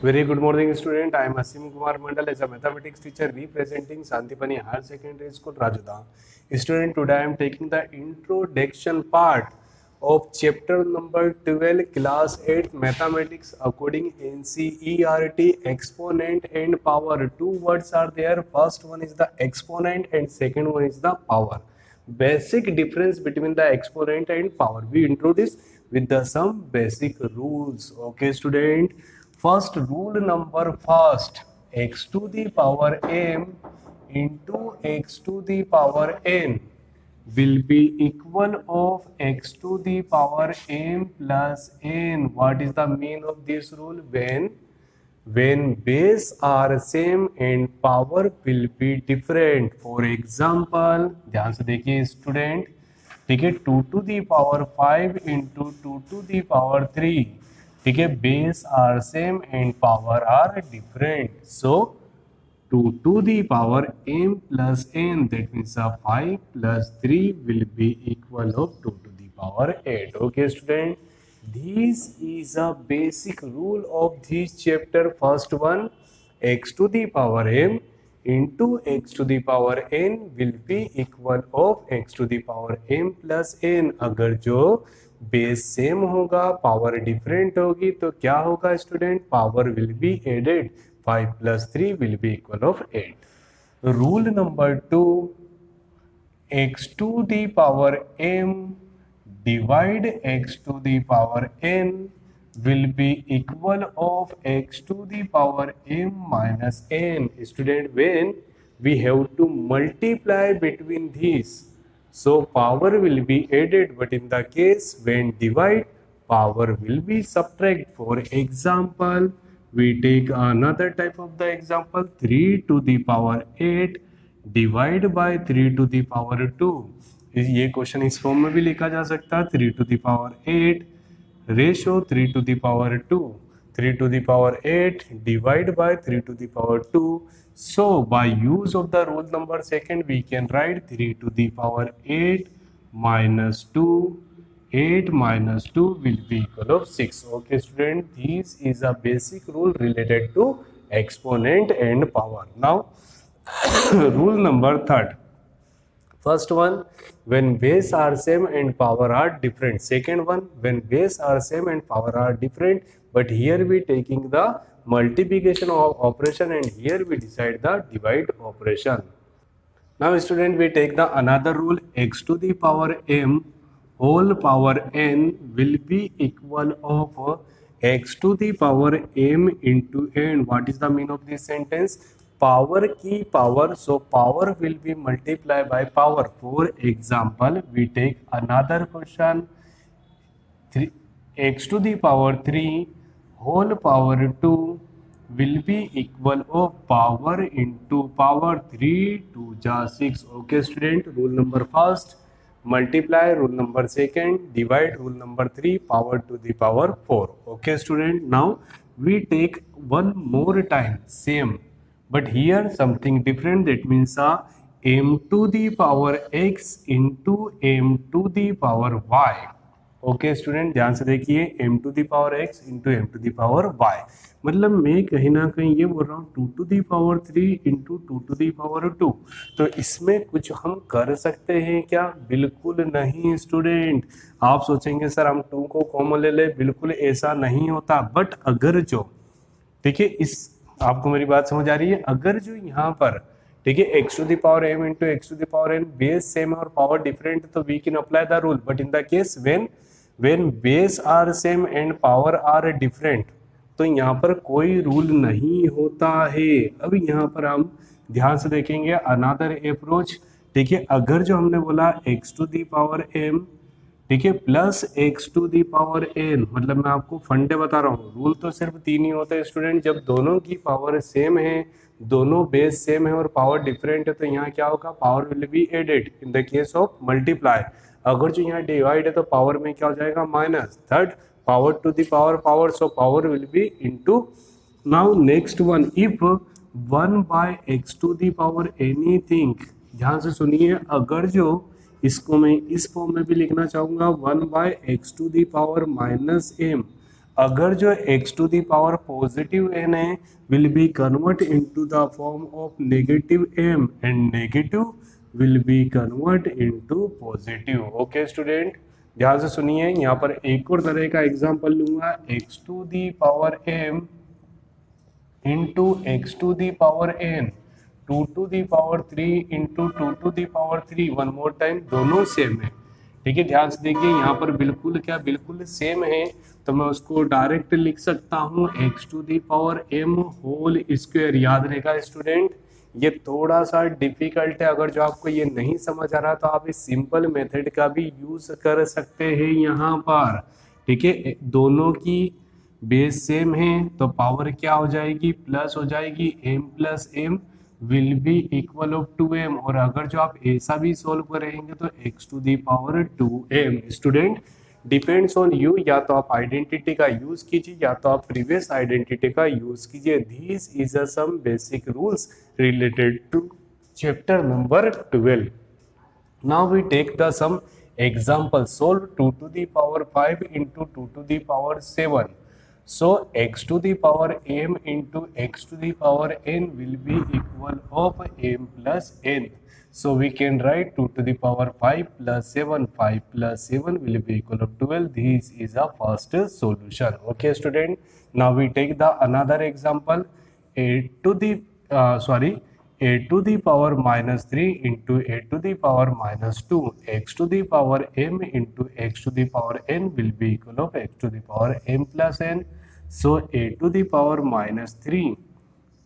Very good morning, student. I am Asim Kumar Mandal as a mathematics teacher representing Santipani Higher Secondary School, Rajasthan. Student, today I am taking the introduction part of chapter number 12, class 8 mathematics according NCERT. Exponent and power. Two words are there. First one is the exponent and second one is the power. Basic difference between the exponent and power we introduce with the some basic rules. Okay, student. First rule number first, x to the power m into x to the power n will be equal of x to the power m plus n. What is the mean of this rule? When base are same and power will be different. For example, ध्यान से देखिए student, ठीक है, 2 to the power 5 into 2 to the power 3, ठीक है, base are same and power are different. So 2 to the power m plus n, that means 5 plus 3 will be equal of 2 to the power 8. Okay, student, this is a basic rule of this chapter. First one, x to the power m into x to the power n will be equal of x to the power m plus n. अगर जो base same होगा, power different होगी, तो क्या होगा student? Power will be added. 5 plus 3 will be equal of 8. Rule number 2, x to the power m divide x to the power n will be equal of x to the power m minus n. Student, when we have to multiply between these, so power will be added, but in the case when divide, power will be subtract. For example, we take another type of the example, 3 to the power 8 divide by 3 to the power 2. ये question इस form में भी लिखा जा सकता है, 3 to the power 8 ratio 3 to the power 2, 3 to the power 8 divide by 3 to the power 2. So by use of the rule number second, we can write 3 to the power 8 minus 2. 8 minus 2 will be equal of 6. Okay, student, this is a basic rule related to exponent and power. Now rule number third. First one, when base are same and power are different. Second one, when base are same and power are different, but here we taking the multiplication of operation and here we decide the divide operation. Now student, we take the another rule, x to the power m whole power n will be equal of x to the power m into n. What is the mean of this sentence? Power की power, so power will be multiplied by power. For example, we take another question, x to the power 3 whole power 2 will be equal of power into power. 3 2 ja 6. Okay, student, rule number first, multiply, rule number second, divide, rule number 3, power to the power 4. Okay, student, now we take one more time same, but here something different, that means m to the power x into m to the power y. Okay student, ध्यान से देखिए, m to the power x into m to the power y. मतलब मैं कहीं ना कहीं ये बोल रहा हूँ 2 to the power 3 into 2 to the power 2. तो इसमें कुछ हम कर सकते हैं क्या? बिल्कुल नहीं स्टूडेंट. आप सोचेंगे सर हम 2 को कॉमन ले ले, बिल्कुल ऐसा नहीं होता. बट अगर जो, देखिए, इस आपको मेरी बात समझ आ रही है? अगर जो यहाँ पर, ठीक है, x to the power m into x to the power n base same है और पावर डिफरेंट, तो we can apply the rule. But in the case when base are same and power are different, तो यहाँ पर कोई rule नहीं होता है. अब यहाँ पर हम ध्यान से देखेंगे अनदर अप्रोच. ठीक है, अगर जो हमने बोला x to the power m, ठीक है, plus x to the power n, मतलब मैं आपको फंडे बता रहा हूँ, रूल तो सिर्फ 3 ही होते हैं स्टूडेंट. जब दोनों की पावर सेम है, दोनों बेस सेम है और पावर डिफरेंट है, तो यहाँ क्या होगा? Power will be added in the case of multiply. अगर जो यहाँ डिवाइड है तो पावर में क्या हो जाएगा? Minus. Third, power to the power, so power will be into. Now next one, if 1 by x to the power anything, ध्यान से सुनिए, अगर जो इसको मैं इस फॉर्म में भी लिखना चाहूंगा 1 by x to the power minus m, अगर जो x to the power positive n है will be convert into the form of negative m and negative will be convert into positive. Okay student, ध्यान से सुनिए, यहाँ पर एक और तरह का एग्जांपल लूंगा, x to the power m into x to the power n, 2 to the power 3 into 2 to the power 3, one more time, दोनों सेम है। ठीक है, ध्यान से देखिए, यहाँ पर बिल्कुल क्या बिल्कुल सेम है, तो मैं उसको डायरेक्ट लिख सकता हूँ x to the power m whole square. याद रहेगा स्टूडेंट, ये थोड़ा सा डिफिकल्ट है, अगर जो आपको ये नहीं समझ आ रहा तो आप इस सिंपल मेथड का भी यूज कर सकते हैं यहाँ पर। ठीक है, दोनों की बेस सेम है तो पावर क्या हो जाएगी, प्लस हो जाएगी, m plus m will be equal of 2m। और अगर जो आप ऐसा भी सॉल्व करेंगे तो x to the power 2m। Student, depends on you, या तो आप आइडेंटिटी का यूज कीजिए या तो आप प्रीवियस आइडेंटिटी का यूज कीजिए। This is a some basic rules related to chapter number 12। Now we take the some example. Solve 2 to the power 5 into 2 to the power 7। So x to the power m into x to the power n will be equal of m plus n. So we can write 2 to the power 5 plus 7. 5 plus 7 will be equal of 12. This is a first solution. Okay, student. Now we take the another example. A to the power minus 3 into a to the power minus 2. X to the power m into x to the power n will be equal of x to the power m plus n. So a to the power minus 3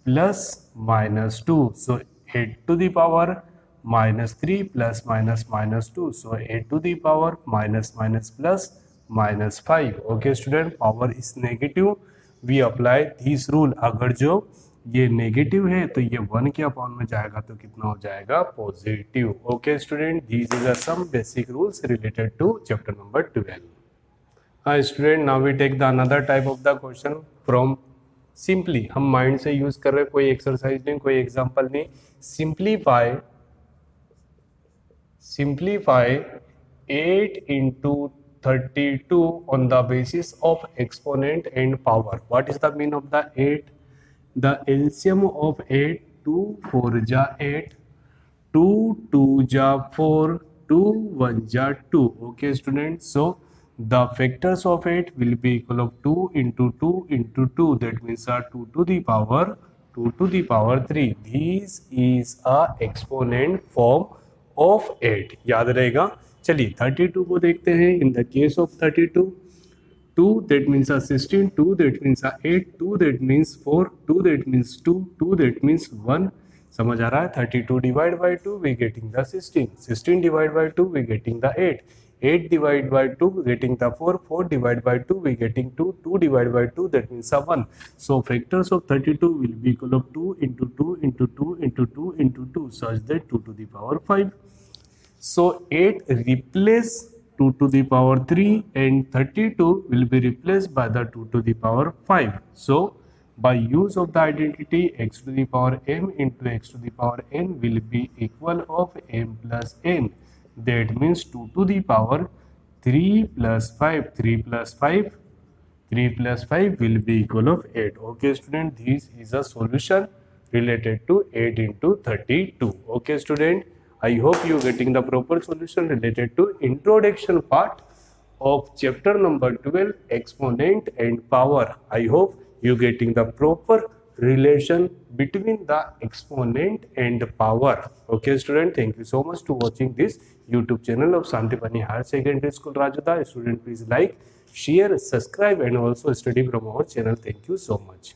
plus minus 2. So a to the power minus 3 plus minus 2. So a to the power minus plus minus 5. Okay student, power is negative. We apply this rule. अगर जो ये negative है तो ये 1 के upon में जाएगा तो कितना हो जाएगा, positive. Okay student, this is some basic rules related to chapter number 12। हाँ student, now we take the another type of the question from simply. हम माइंड से यूज कर रहे हैं, कोई एक्सरसाइज नहीं, कोई एग्जांपल नहीं। Simplify 8 into 32 on the basis of exponent and power. What is the mean of the 8? The LCM of 8, 2 4 ja 8, 2 2 ja 4, 2 1 ja 2. Okay student, so the factors of 8 will be equal of 2 into 2 into 2. That means 2 to the power 3. This is a exponent form of 8. याद रहेगा। चलिए 32 को देखते हैं। In the case of 32, 2 that means 16, 2 that means 8, 2 that means 4, 2 that means 2, 2 that means 1. समझ आ रहा है? 32 divided by 2 we getting the 16, 16 divided by 2 we getting the 8, 8 divided by 2 we getting the 4, 4 divided by 2 we getting 2, 2 divided by 2 that means 1. So factors of 32 will be equal of 2 into 2 into 2 into 2 into 2 such that 2 to the power 5. So 8 replace 2 to the power 3 and 32 will be replaced by the 2 to the power 5. So by use of the identity x to the power m into x to the power n will be equal of m plus n. That means 2 to the power 3 plus 5, 3 plus 5, 3 plus 5 will be equal of 8. Okay student, this is a solution related to 8 into 32. Okay student, I hope you getting the proper solution related to introduction part of chapter number 12, exponent and power. I hope you getting the proper relation between the exponent and power. Okay student, thank you so much to watching this YouTube channel of Santipani Higher Secondary School Rajuda. Student, please like, share, subscribe and also study from our channel. Thank you so much.